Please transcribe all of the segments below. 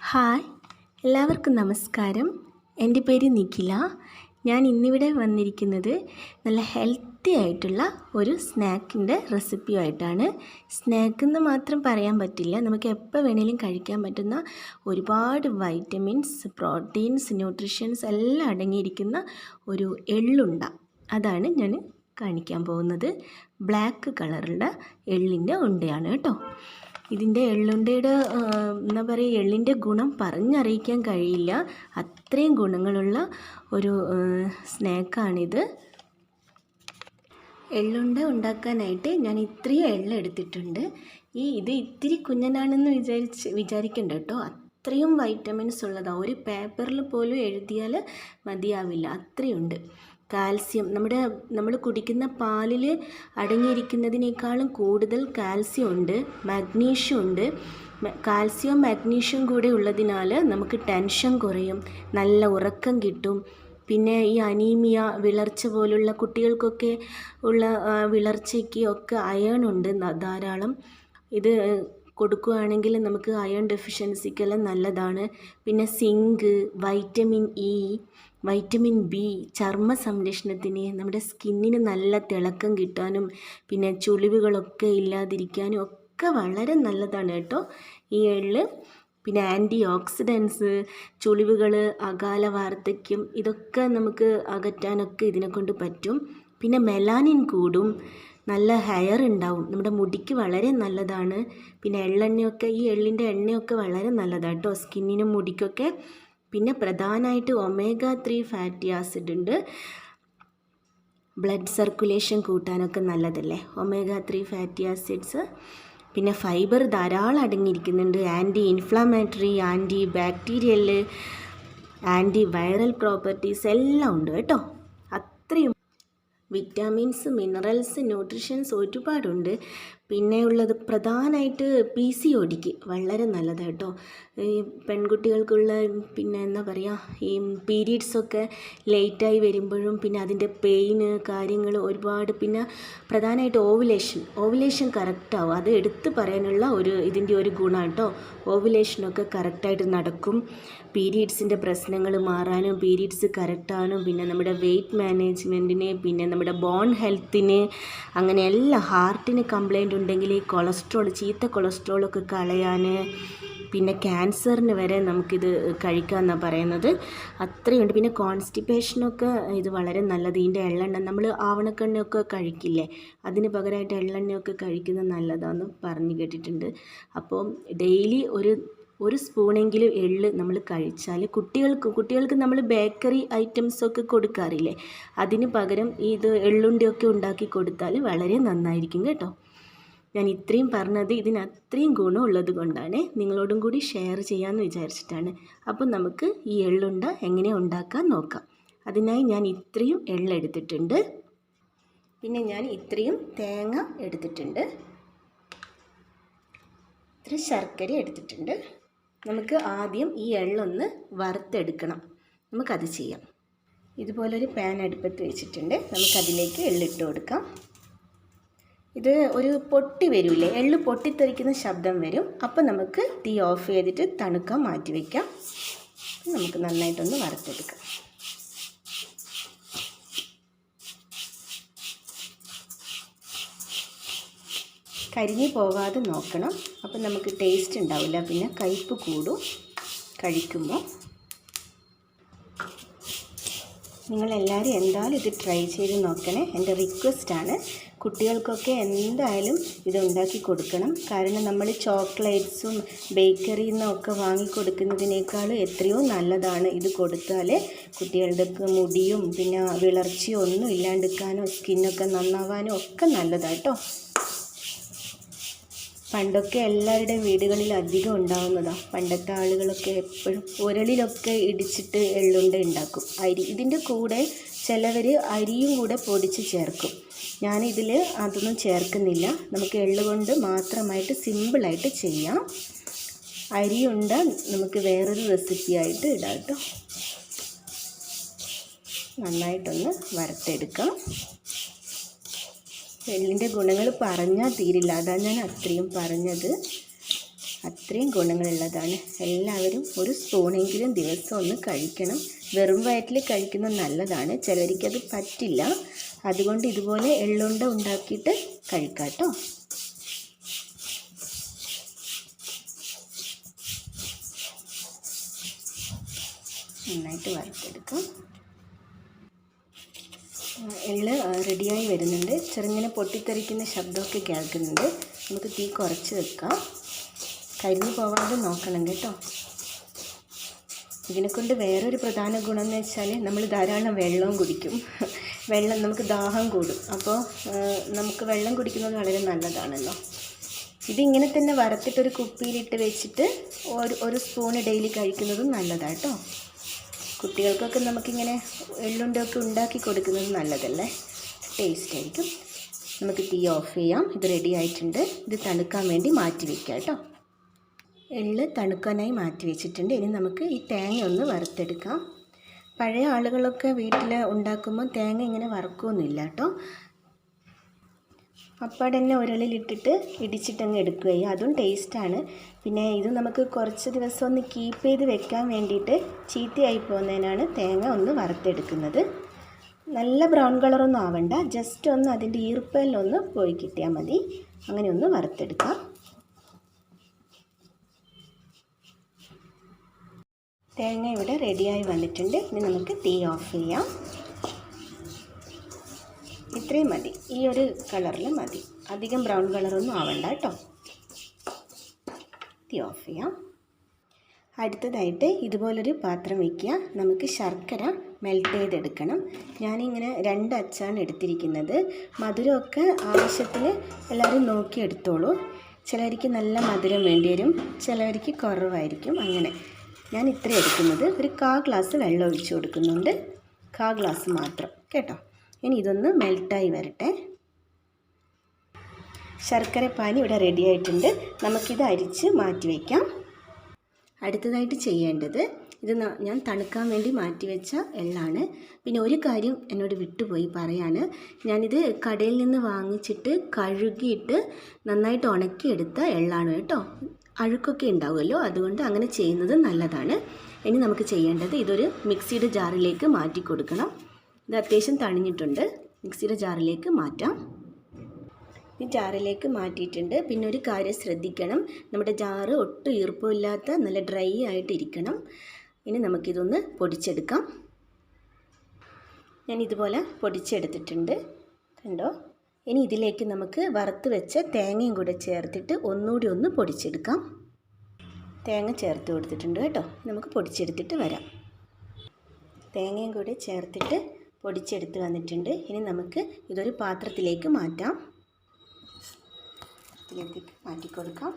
Hi, എല്ലാവർക്കും നമസ്കാരം. എൻ്റെ പേര് നിഖില. ഞാൻ ഇന്നിവിടെ വന്നിരിക്കുന്നത് നല്ല ഹെൽത്തി ആയിട്ടുള്ള ഒരു സ്നാക്കിൻ്റെ റെസിപ്പിയുമായിട്ടാണ്. സ്നാക്കെന്ന് മാത്രം പറയാൻ പറ്റില്ല, നമുക്ക് എപ്പോൾ വേണേലും കഴിക്കാൻ പറ്റുന്ന ഒരുപാട് വൈറ്റമിൻസ്, പ്രോട്ടീൻസ്, ന്യൂട്രീഷ്യൻസ് എല്ലാം അടങ്ങിയിരിക്കുന്ന ഒരു എള്ളുണ്ട. അതാണ് ഞാൻ കാണിക്കാൻ പോകുന്നത്. ബ്ലാക്ക് കളറുള്ള എള്ളിൻ്റെ ഉണ്ടയാണ് കേട്ടോ. ഇതിൻ്റെ എള്ളുണ്ടയുടെ എന്താ പറയുക, എള്ളിൻ്റെ ഗുണം പറഞ്ഞറിയിക്കാൻ കഴിയില്ല. അത്രയും ഗുണങ്ങളുള്ള ഒരു സ്നാക്കാണിത്. എള്ളുണ്ട ഉണ്ടാക്കാനായിട്ട് ഞാൻ ഇത്രയും എള്ളെടുത്തിട്ടുണ്ട്. ഇത് ഇത്തിരി കുഞ്ഞനാണെന്ന് വിചാരിക്കണ്ട കേട്ടോ. അത്രയും വൈറ്റമിൻസ് ഉള്ളതാണ്. ഒരു പേപ്പറിൽ പോലും എഴുതിയാൽ മതിയാവില്ല, അത്രയുണ്ട്. കാൽസ്യം നമ്മൾ കുടിക്കുന്ന പാലിൽ അടങ്ങിയിരിക്കുന്നതിനേക്കാളും കൂടുതൽ കാൽസ്യം ഉണ്ട്, മഗ്നീഷ്യം ഉണ്ട്. കാൽസ്യം മഗ്നീഷ്യം കൂടെ ഉള്ളതിനാൽ നമുക്ക് ടെൻഷൻ കുറയും, നല്ല ഉറക്കം കിട്ടും. പിന്നെ ഈ അനീമിയ, വിളർച്ച പോലുള്ള കുട്ടികൾക്കൊക്കെ ഉള്ള വിളർച്ചയ്ക്ക് ഒക്കെ അയൺ ഉണ്ട് ധാരാളം. ഇത് കൊടുക്കുകയാണെങ്കിൽ നമുക്ക് അയൺ ഡെഫിഷ്യൻസിക്കെല്ലാം നല്ലതാണ്. പിന്നെ zinc, vitamin E, vitamin B ചർമ്മ സംരക്ഷണത്തിന്, നമ്മുടെ സ്കിന്നിന് നല്ല തിളക്കം കിട്ടാനും പിന്നെ ചുളിവുകളൊക്കെ ഇല്ലാതിരിക്കാനും ഒക്കെ വളരെ നല്ലതാണ് കേട്ടോ ഈ എള്ള്. പിന്നെ ആൻറ്റി ഓക്സിഡൻസ്, ചുളിവുകൾ, അകാല വാർദ്ധക്യം ഇതൊക്കെ നമുക്ക് അകറ്റാനൊക്കെ ഇതിനെക്കൊണ്ട് പറ്റും. പിന്നെ മെലാനിൻ കൂടും, നല്ല ഹെയർ ഉണ്ടാവും, നമ്മുടെ മുടിക്ക് വളരെ നല്ലതാണ്. പിന്നെ എള്ളെണ്ണയൊക്കെ, ഈ എള്ളിൻ്റെ എണ്ണയൊക്കെ വളരെ നല്ലതാണ് കേട്ടോ സ്കിന്നിനും മുടിക്കൊക്കെ. പിന്നെ പ്രധാനമായിട്ട് ഒമേഗ 3 ഫാറ്റി ആസിഡ് ഉണ്ട്. ബ്ലഡ് സർക്കുലേഷൻ കൂട്ടാനൊക്കെ നല്ലതല്ലേ ഒമേഗ 3 ഫാറ്റി ആസിഡ്സ്. പിന്നെ ഫൈബർ ധാരാളം അടങ്ങിയിരിക്കുന്നുണ്ട്. Anti inflammatory, anti bacterial, anti viral properties എല്ലാം ഉണ്ട് കേട്ടോ. അത്രയും വിറ്റാമിൻസ്, മിനറൽസ്, ന്യൂട്രീഷ്യൻസ് ഒരുപാടുണ്ട്. പിന്നെ ഉള്ളത് പ്രധാനമായിട്ട് PCODക്ക് വളരെ നല്ലതാണ് കേട്ടോ. ഈ പെൺകുട്ടികൾക്കുള്ള പിന്നെ എന്താ പറയുക, ഈ പീരീഡ്സൊക്കെ ലേറ്റായി വരുമ്പോഴും പിന്നെ അതിൻ്റെ പെയിന് കാര്യങ്ങൾ ഒരുപാട്. പിന്നെ പ്രധാനമായിട്ട് ഓവുലേഷൻ കറക്റ്റാവും, അത് എടുത്ത് പറയാനുള്ള ഇതിൻ്റെ ഒരു ഗുണം കേട്ടോ. ഓവുലേഷനൊക്കെ കറക്റ്റായിട്ട് നടക്കും. പീരീഡ്സിൻ്റെ പ്രശ്നങ്ങൾ മാറാനും പീരീഡ്സ് കറക്റ്റാനും പിന്നെ നമ്മുടെ വെയ്റ്റ് മാനേജ്മെൻറ്റിന്, പിന്നെ നമ്മുടെ ബോൺ ഹെൽത്തിന്, അങ്ങനെ എല്ലാ ഹാർട്ടിന് കംപ്ലൈൻറ്റ് ഉണ്ടെങ്കിൽ ഈ ചീത്ത കൊളസ്ട്രോളൊക്കെ കളയാൻ, പിന്നെ ക്യാൻസറിന് വരെ നമുക്കിത് കഴിക്കാമെന്നാണ് പറയുന്നത്. അത്രയുണ്ട്. പിന്നെ കോൺസ്റ്റിപ്പേഷനൊക്കെ ഇത് വളരെ നല്ലത്. ഇതിൻ്റെ എള്ളെണ്ണ നമ്മൾ ആവണക്കെണ്ണയൊക്കെ കഴിക്കില്ലേ, അതിന് പകരമായിട്ട് എള്ളെണ്ണയൊക്കെ കഴിക്കുന്നത് നല്ലതാണെന്ന് പറഞ്ഞു കേട്ടിട്ടുണ്ട്. അപ്പോൾ ഡെയിലി ഒരു സ്പൂണെങ്കിലും എള്ള് നമ്മൾ കഴിച്ചാൽ കുട്ടികൾക്ക് നമ്മൾ ബേക്കറി ഐറ്റംസൊക്കെ കൊടുക്കാറില്ലേ, അതിന് പകരം ഇത് എള്ളുണ്ടയൊക്കെ ഉണ്ടാക്കി കൊടുത്താൽ വളരെ നന്നായിരിക്കും കേട്ടോ. ഞാൻ ഇത്രയും പറഞ്ഞത് ഇതിന് അത്രയും ഗുണം ഉള്ളത് കൊണ്ടാണ്, നിങ്ങളോടും കൂടി ഷെയർ ചെയ്യാമെന്ന് വിചാരിച്ചിട്ടാണ്. അപ്പം നമുക്ക് ഈ എള്ളുണ്ട എങ്ങനെ ഉണ്ടാക്കാൻ നോക്കാം. അതിനായി ഞാൻ ഇത്രയും എള്ളെടുത്തിട്ടുണ്ട്. പിന്നെ ഞാൻ ഇത്രയും തേങ്ങ എടുത്തിട്ടുണ്ട്, ഇത്ര ശർക്കര എടുത്തിട്ടുണ്ട്. നമുക്ക് ആദ്യം ഈ എള്ളൊന്ന് വറുത്തെടുക്കണം, നമുക്കത് ചെയ്യാം. ഇതുപോലൊരു പാൻ അടുപ്പത്ത് വെച്ചിട്ടുണ്ട്, നമുക്കതിലേക്ക് എള്ളിട്ട് കൊടുക്കാം. ഇത് ഒരു പൊട്ടി വരില്ലേ, എള്ള് പൊട്ടിത്തെറിക്കുന്ന ശബ്ദം വരും. അപ്പം നമുക്ക് തീ ഓഫ് ചെയ്തിട്ട് തണുക്കാൻ മാറ്റി വയ്ക്കാം. നമുക്ക് നന്നായിട്ടൊന്ന് വറുത്തെടുക്കാം. കരിഞ്ഞു പോകാതെ നോക്കണം, അപ്പം നമുക്ക് ടേസ്റ്റ് ഉണ്ടാവില്ല, പിന്നെ കയ്പ്പ് കൂടും കഴിക്കുമ്പോൾ. നിങ്ങളെല്ലാവരും എന്തായാലും ഇത് ട്രൈ ചെയ്ത് നോക്കണേ, എൻ്റെ റിക്വസ്റ്റാണ്. കുട്ടികൾക്കൊക്കെ എന്തായാലും ഇത് ഉണ്ടാക്കി കൊടുക്കണം. കാരണം നമ്മൾ ചോക്ലേറ്റ്സും ബേക്കറിയിൽ നിന്നൊക്കെ വാങ്ങിക്കൊടുക്കുന്നതിനേക്കാൾ എത്രയോ നല്ലതാണ് ഇത് കൊടുത്താൽ. കുട്ടികളുടെ മുടിയും പിന്നെ വിളർച്ചയോ ഒന്നും ഇല്ലാണ്ടിരിക്കാനോ സ്കിന്നൊക്കെ നന്നാവാനോ ഒക്കെ നല്ലതാണ് കേട്ടോ. പണ്ടൊക്കെ എല്ലാവരുടെയും വീടുകളിൽ അധികം ഉണ്ടാകുന്നതാണ്. പണ്ടത്തെ ആളുകളൊക്കെ എപ്പോഴും ഉരളിലൊക്കെ ഇടിച്ചിട്ട് എള്ളുണ്ട ഉണ്ടാക്കും. ഇതിൻ്റെ കൂടെ ചിലവർ അരിയും കൂടെ പൊടിച്ച് ചേർക്കും. ഞാനിതിൽ അതൊന്നും ചേർക്കുന്നില്ല. നമുക്ക് എള്ള് കൊണ്ട് മാത്രമായിട്ട് സിമ്പിളായിട്ട് ചെയ്യാം. അരിയുണ്ട നമുക്ക് വേറൊരു റെസിപ്പിയായിട്ട് ഇടാം കേട്ടോ. നന്നായിട്ടൊന്ന് വറുത്തെടുക്കാം. എള്ളിൻ്റെ ഗുണങ്ങൾ പറഞ്ഞാൽ തീരില്ല, അതാണ് ഞാൻ അത്രയും പറഞ്ഞത്. അത്രയും ഗുണങ്ങളുള്ളതാണ്. എല്ലാവരും ഒരു സ്പൂണെങ്കിലും ദിവസം ഒന്ന് കഴിക്കണം. വെറും വയറ്റിൽ കഴിക്കുന്നത് നല്ലതാണ്. ചിലർക്കത് പറ്റില്ല. അതുകൊണ്ട് ഇതുപോലെ എള്ളുണ്ട ഉണ്ടാക്കിയിട്ട് കഴിക്കാം കേട്ടോ. നന്നായിട്ട് വറുത്തെടുക്കാം. എള്ള് റെഡിയായി വരുന്നുണ്ട്. ചെറുങ്ങനെ പൊട്ടിത്തെറിക്കുന്ന ശബ്ദമൊക്കെ കേൾക്കുന്നുണ്ട്. നമുക്ക് തീ കുറച്ച് വെക്കാം. കരിഞ്ഞു പോവാതെ നോക്കണം കേട്ടോ. ഇതിനെക്കൊണ്ട് വേറൊരു പ്രധാന ഗുണം എന്ന് വെച്ചാൽ നമ്മൾ ധാരാളം വെള്ളവും കുടിക്കും. വെള്ളം നമുക്ക് ദാഹം കൂടും. അപ്പോൾ നമുക്ക് വെള്ളം കുടിക്കുന്നത് വളരെ നല്ലതാണല്ലോ. ഇതിങ്ങനെ തന്നെ വറുത്തിട്ടൊരു കുപ്പിയിലിട്ട് വെച്ചിട്ട് ഒരു സ്പൂണ് ഡെയിലി കഴിക്കുന്നതും നല്ലതാണ് കേട്ടോ. കുട്ടികൾക്കൊക്കെ നമുക്കിങ്ങനെ എള്ളുണ്ടൊക്കെ ഉണ്ടാക്കി കൊടുക്കുന്നത് നല്ലതല്ലേ, ടേസ്റ്റ് ആയിരിക്കും. നമുക്ക് തീ ഓഫ് ചെയ്യാം. ഇത് റെഡി ആയിട്ടുണ്ട്. ഇത് തണുക്കാൻ വേണ്ടി മാറ്റി വയ്ക്കാം കേട്ടോ. എള്ള് തണുക്കാനായി മാറ്റി വെച്ചിട്ടുണ്ട്. ഇനി നമുക്ക് ഈ തേങ്ങ ഒന്ന് വറുത്തെടുക്കാം. പഴയ ആളുകളൊക്കെ വീട്ടിൽ ഉണ്ടാക്കുമ്പോൾ തേങ്ങ ഇങ്ങനെ വറുക്കുകയൊന്നുമില്ല കേട്ടോ. അപ്പാടെ തന്നെ ഉരളിലിട്ടിട്ട് ഇടിച്ചിട്ടങ്ങ് എടുക്കുകയും അതും ടേസ്റ്റാണ്. പിന്നെ ഇത് നമുക്ക് കുറച്ച് ദിവസം ഒന്ന് കീപ്പ് ചെയ്ത് വെക്കാൻ വേണ്ടിയിട്ട് ചീത്തയായി പോകുന്നതിനാണ് തേങ്ങ ഒന്ന് വറുത്തെടുക്കുന്നത്. നല്ല ബ്രൗൺ കളറൊന്നും ആവണ്ട, ജസ്റ്റ് ഒന്ന് അതിൻ്റെ ഈർപ്പലിലൊന്ന് പോയി കിട്ടിയാൽ മതി. അങ്ങനെ ഒന്ന് വറുത്തെടുക്കാം. തേങ്ങ ഇവിടെ റെഡിയായി വന്നിട്ടുണ്ട്. ഇനി നമുക്ക് തീ ഓഫ് ചെയ്യാം. ഇത്രയും മതി, ഈ ഒരു കളറിൽ മതി. അധികം ബ്രൗൺ കളറൊന്നും ആവണ്ട കേട്ടോ. തീ ഓഫ് ചെയ്യാം. അടുത്തതായിട്ട് ഇതുപോലൊരു പാത്രം വയ്ക്കുക. നമുക്ക് ശർക്കര മെൽറ്റ് ചെയ്തെടുക്കണം. ഞാനിങ്ങനെ 2 അച്ചാണ് എടുത്തിരിക്കുന്നത്. മധുരമൊക്കെ ആവശ്യത്തിന് എല്ലാവരും നോക്കി എടുത്തോളൂ. ചിലർക്ക് നല്ല മധുരം വേണ്ടി വരും, ചിലർക്ക് കുറവായിരിക്കും. അങ്ങനെ ഞാൻ ഇത്ര എടുക്കുന്നത്. ഒരു 1/4 ഗ്ലാസ് വെള്ളം ഒഴിച്ച് കൊടുക്കുന്നുണ്ട്. 1/4 ഗ്ലാസ് മാത്രം കേട്ടോ. ഇനി ഇതൊന്ന് മെൽറ്റായി വരട്ടെ. ശർക്കര പാനി ഇവിടെ റെഡി ആയിട്ടുണ്ട്. നമുക്കിത് അരിച്ച് മാറ്റി വയ്ക്കാം. അടുത്തതായിട്ട് ചെയ്യേണ്ടത്, ഇത് ഞാൻ തണുക്കാൻ വേണ്ടി മാറ്റി വെച്ച എള്ളാണ്. പിന്നെ ഒരു കാര്യം എന്നോട് വിട്ടുപോയി പറയാൻ, ഞാനിത് കടയിൽ നിന്ന് വാങ്ങിച്ചിട്ട് കഴുകിയിട്ട് നന്നായിട്ട് ഉണക്കിയെടുത്ത എള്ളാണ് കേട്ടോ. അഴുക്കൊക്കെ ഉണ്ടാവുമല്ലോ, അതുകൊണ്ട് അങ്ങനെ ചെയ്യുന്നത് നല്ലതാണ്. ഇനി നമുക്ക് ചെയ്യേണ്ടത്, ഇതൊരു മിക്സിയുടെ ജാറിലേക്ക് മാറ്റി കൊടുക്കണം. ഇത് അത്യാവശ്യം തണിഞ്ഞിട്ടുണ്ട്. മിക്സിയുടെ ജാറിലേക്ക് മാറ്റാം. ഈ ജാറിലേക്ക് മാറ്റിയിട്ടുണ്ട്. പിന്നെ ഒരു കാര്യം ശ്രദ്ധിക്കണം, നമ്മുടെ ജാറ് ഒട്ടും ഈർപ്പമില്ലാത്ത നല്ല ഡ്രൈ ആയിട്ടിരിക്കണം. ഇനി നമുക്കിതൊന്ന് പൊടിച്ചെടുക്കാം. ഞാൻ ഇതുപോലെ പൊടിച്ചെടുത്തിട്ടുണ്ട്, കണ്ടോ. ഇനി ഇതിലേക്ക് നമുക്ക് വറുത്ത് വെച്ച തേങ്ങയും കൂടെ ചേർത്തിട്ട് ഒന്നുകൂടി ഒന്ന് പൊടിച്ചെടുക്കാം. തേങ്ങ ചേർത്ത് കൊടുത്തിട്ടുണ്ട് കേട്ടോ. നമുക്ക് പൊടിച്ചെടുത്തിട്ട് വരാം. തേങ്ങയും കൂടി ചേർത്തിട്ട് പൊടിച്ചെടുത്ത് വന്നിട്ടുണ്ട്. ഇനി നമുക്ക് ഇതൊരു പാത്രത്തിലേക്ക് മാറ്റാം. ഇതിലേക്ക് മാറ്റി കൊടുക്കാം.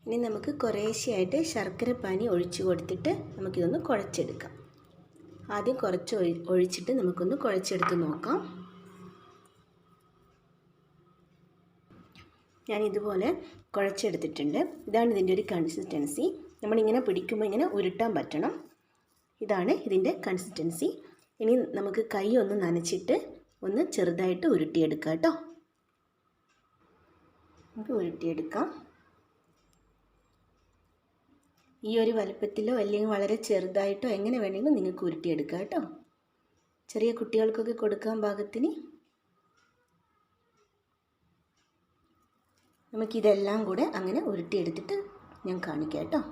ഇനി നമുക്ക് കുറേശ്ശെയായിട്ട് ശർക്കര പാനി ഒഴിച്ചു കൊടുത്തിട്ട് നമുക്കിതൊന്ന് കുഴച്ചെടുക്കാം. ആദ്യം കുറച്ച് ഒഴിച്ചിട്ട് നമുക്കൊന്ന് കുഴച്ചെടുത്ത് നോക്കാം. ഞാൻ ഇതുപോലെ കുഴച്ചെടുത്തിട്ടുണ്ട്. ഇതാണ് ഇതിൻ്റെ ഒരു കൺസിസ്റ്റൻസി. നമ്മളിങ്ങനെ പിടിക്കുമ്പോൾ ഇങ്ങനെ ഉരുട്ടാൻ പറ്റണം. ഇതാണ് ഇതിൻ്റെ കൺസിസ്റ്റൻസി. ഇനി നമുക്ക് കൈ ഒന്ന് നനച്ചിട്ട് ഒന്ന് ചെറുതായിട്ട് ഉരുട്ടിയെടുക്കാം കേട്ടോ. നമുക്ക് ഉരുട്ടിയെടുക്കാം. ഈ ഒരു വലുപ്പത്തിലോ അല്ലെങ്കിൽ വളരെ ചെറുതായിട്ടോ എങ്ങനെ വേണമെങ്കിലും നിങ്ങൾക്ക് ഉരുട്ടിയെടുക്കാം കേട്ടോ. ചെറിയ കുട്ടികൾക്കൊക്കെ കൊടുക്കാൻ പാകത്തിന്. നമുക്കിതെല്ലാം കൂടെ അങ്ങനെ ഉരുട്ടിയെടുത്തിട്ട് ഞാൻ കാണിക്കാം കേട്ടോ.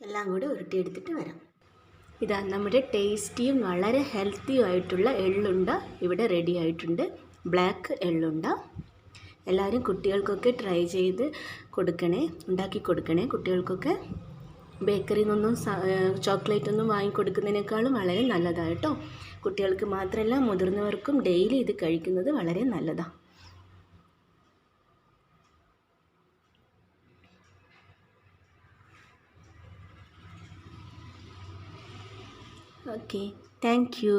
എല്ലാം കൂടെ ഉരുട്ടിയെടുത്തിട്ട് വരാം. ഇതാ നമ്മുടെ ടേസ്റ്റിയും വളരെ ഹെൽത്തിയും ആയിട്ടുള്ള എള്ളുണ്ട ഇവിടെ റെഡി ആയിട്ടുണ്ട്. ബ്ലാക്ക് എള്ളുണ്ട. എല്ലാവരും കുട്ടികൾക്കൊക്കെ ട്രൈ ചെയ്ത് കൊടുക്കണേ, ഉണ്ടാക്കി കൊടുക്കണേ. കുട്ടികൾക്കൊക്കെ ബേക്കറിയിൽ നിന്നൊന്നും ചോക്ലേറ്റ് ഒന്നും വാങ്ങിക്കൊടുക്കുന്നതിനേക്കാളും വളരെ നല്ലതാണ് കേട്ടോ. കുട്ടികൾക്ക് മാത്രമല്ല മുതിർന്നവർക്കും ഡെയിലി ഇത് കഴിക്കുന്നത് വളരെ നല്ലതാണ്. Okay, thank you.